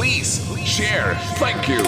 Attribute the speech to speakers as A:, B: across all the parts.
A: Please share. Thank you.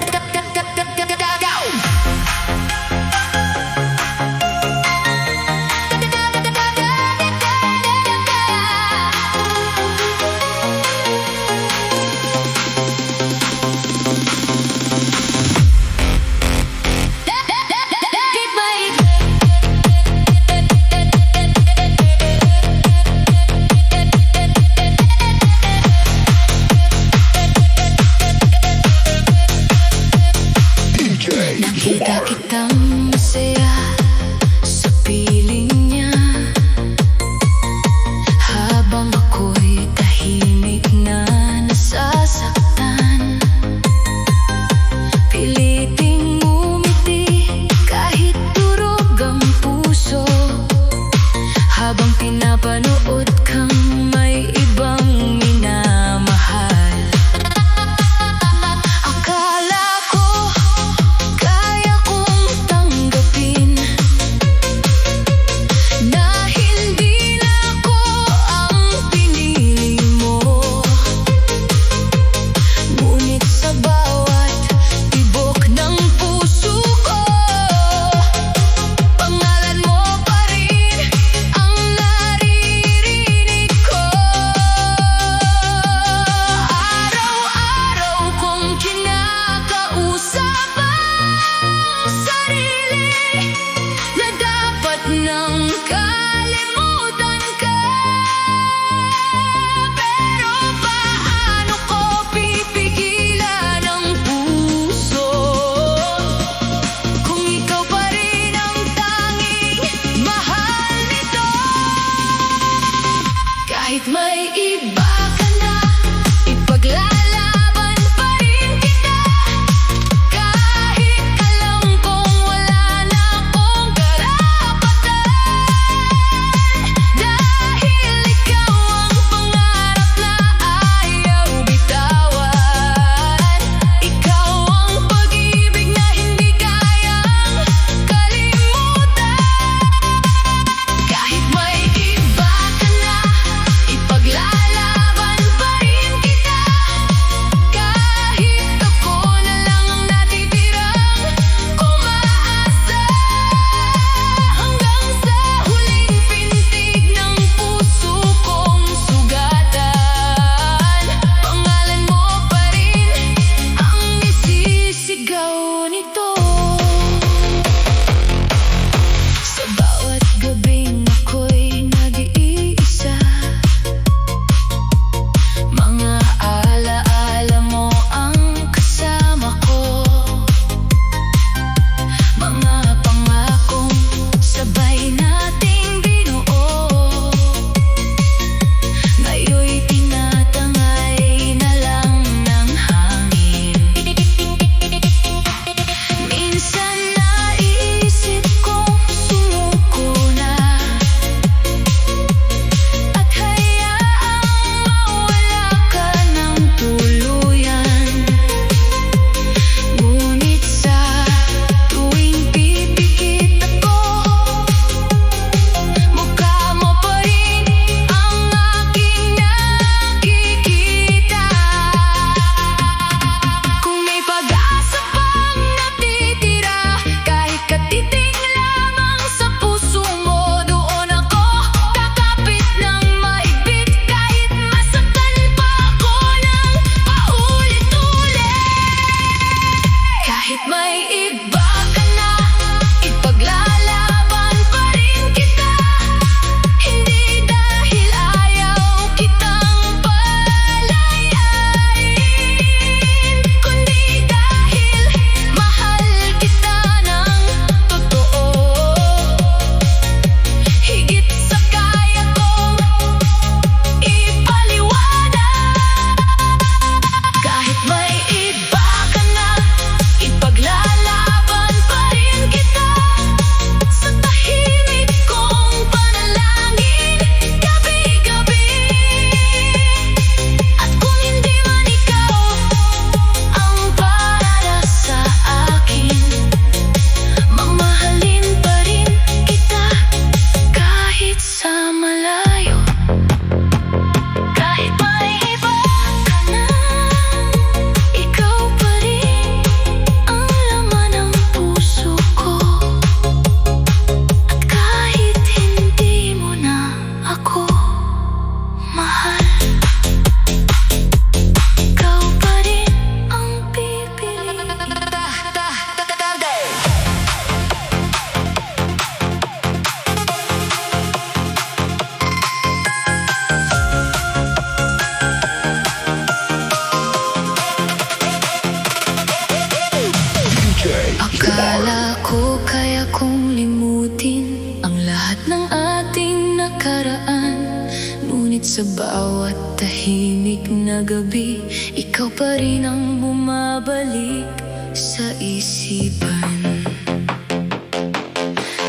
B: Sa bawat tahimik na gabi, ikaw pa rin ang bumabalik sa isipan.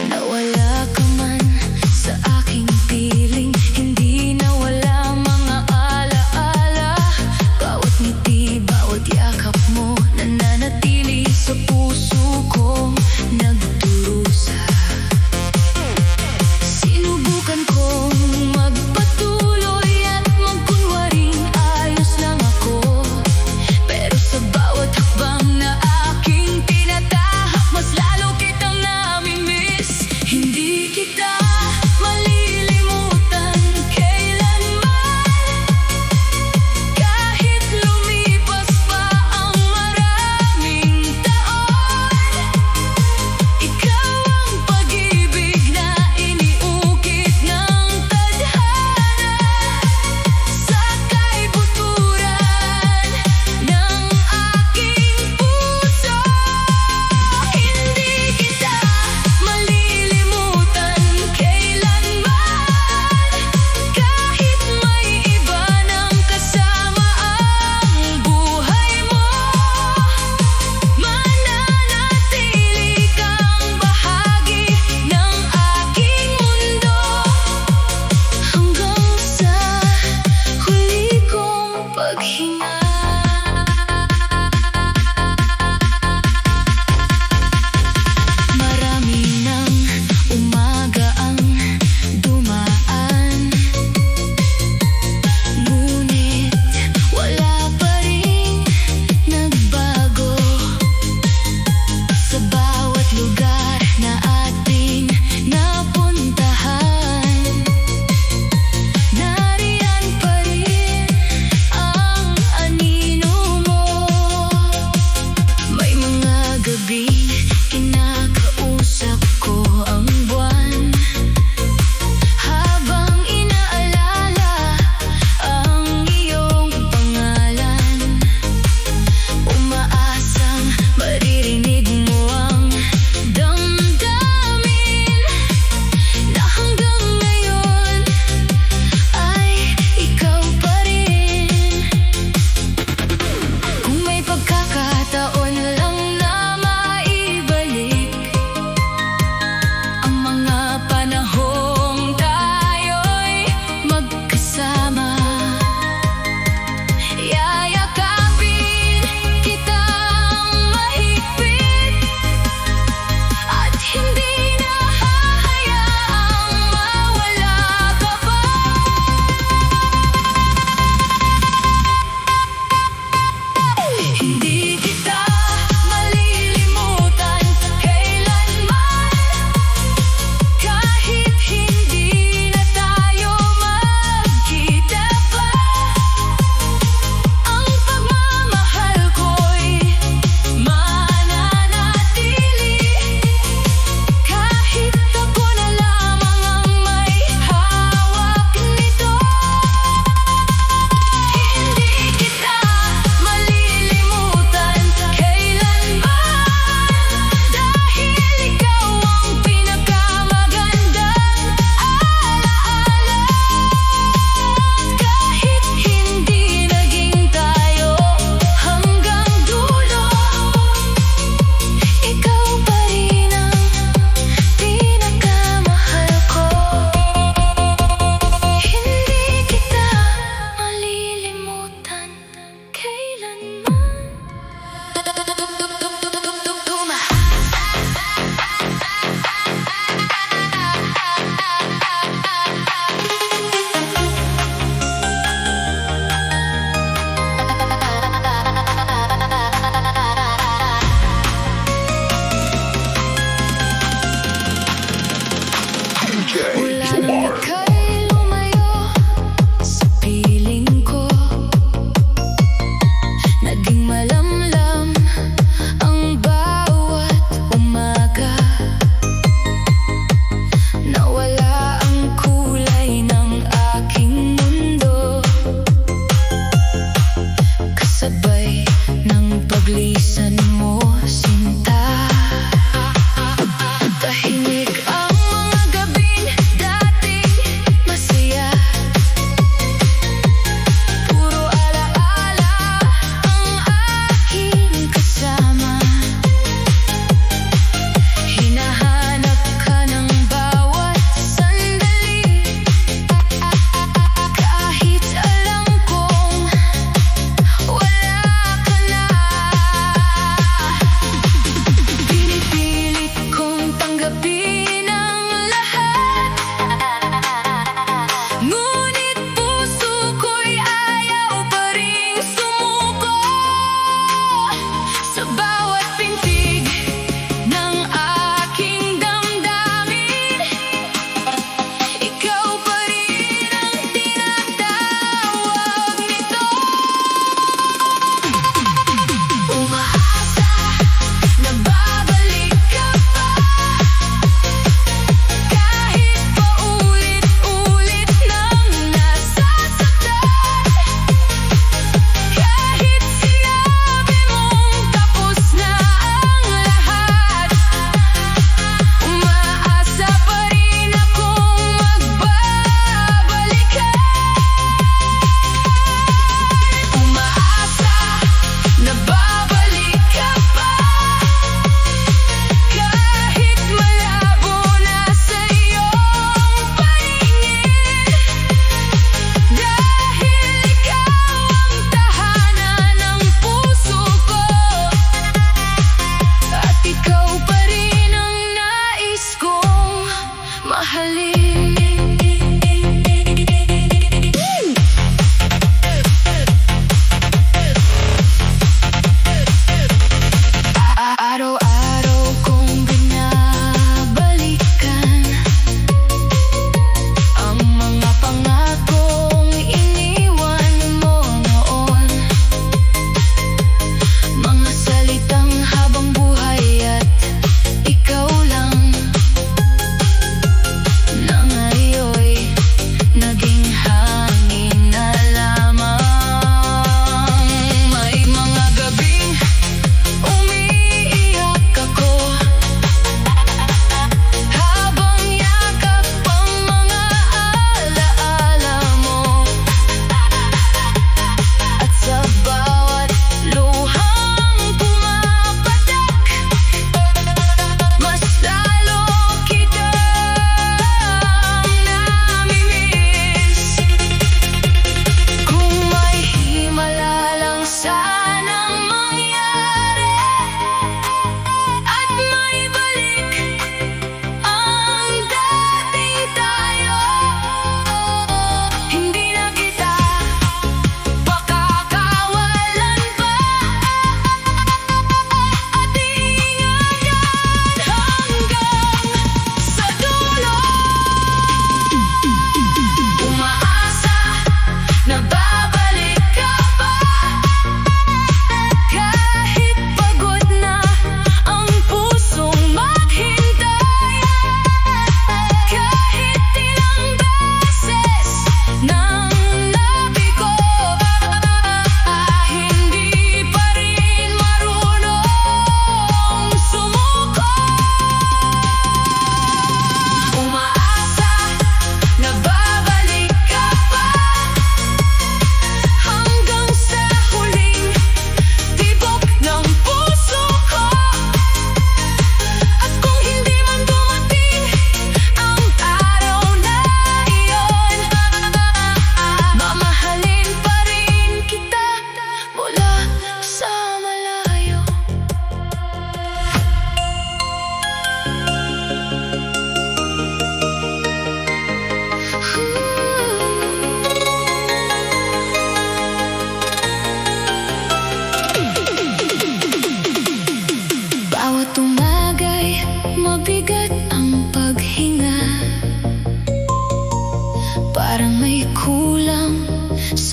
B: Nawala ka man sa aking piling, hindi nawala mga alaala. Bawat ngiti, bawat yakap mo, nananatili sa puso ko, nagdurusa. Sinubukan kong magpatuloy at magkunwaring ayos lang ako, pero sa bawat hakbang na aking tinatahak, mas lalo kitang namimiss. Hindi kita malilimutan kailanman, kahit lumipas pa ang maraming taon. Ikaw ang pag-ibig na iniukit ng tadhana sa kaibuturan ng aking puso. Hindi kita malilimutan kailanman, kahit may iba ng kasama ang buhay mo. Mananatili kang bahagi ng aking mundo, hanggang sa huli kong paghinga. Marami ng umaga ang dumaan, ngunit wala pa ring nagbago. Sa bawat lugar na ating napuntahan, nariyan pa rin ang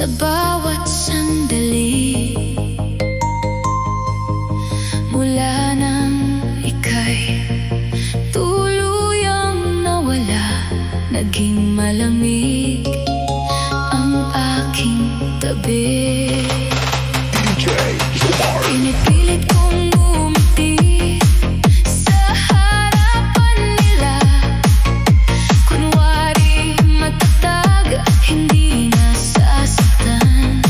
B: sa bawat sandali. Mula nang ika'y tuluyang nawala, naging malamig ang aking tabi.
A: DJ Djjoemar.
B: Pinipilit kong ngumiti sa harapan nila, kunwari matatag, hindi nasasaktan.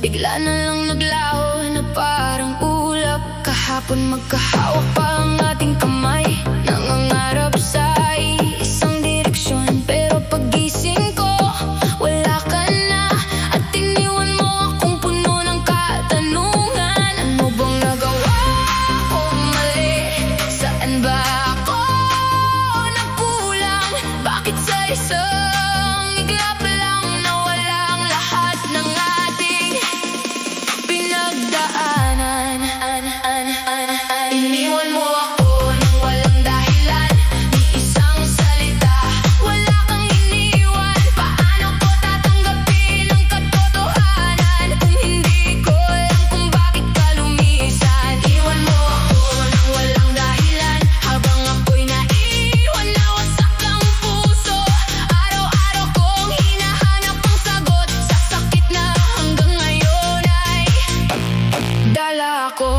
B: bigla na lang naglaho na parang ulap. Kahapon magkahawak pa ang ating kamay, nangangarap sa isang direksyon. Pero pagising ko, wala ka na, at iniwan mo akong puno ng katanungan. Ano bang nagawa ko mali? Saan ba ako nagkulang? Bakit sa isang iglap lang nawala ang lahat ng ating pinagdaanan? Iniwan mo ako nang walang dahilan, di isang salita, wala kang iniwan. Paano ko tatanggapin ang katotohanan kung hindi ko alam kung bakit ka lumisan? Iwan mo ako nang walang dahilan, habang ako'y naiwan na wasak ang puso. Araw-araw kong hinahanap ang sagot sa sakit na hanggang ngayon ay dala ko.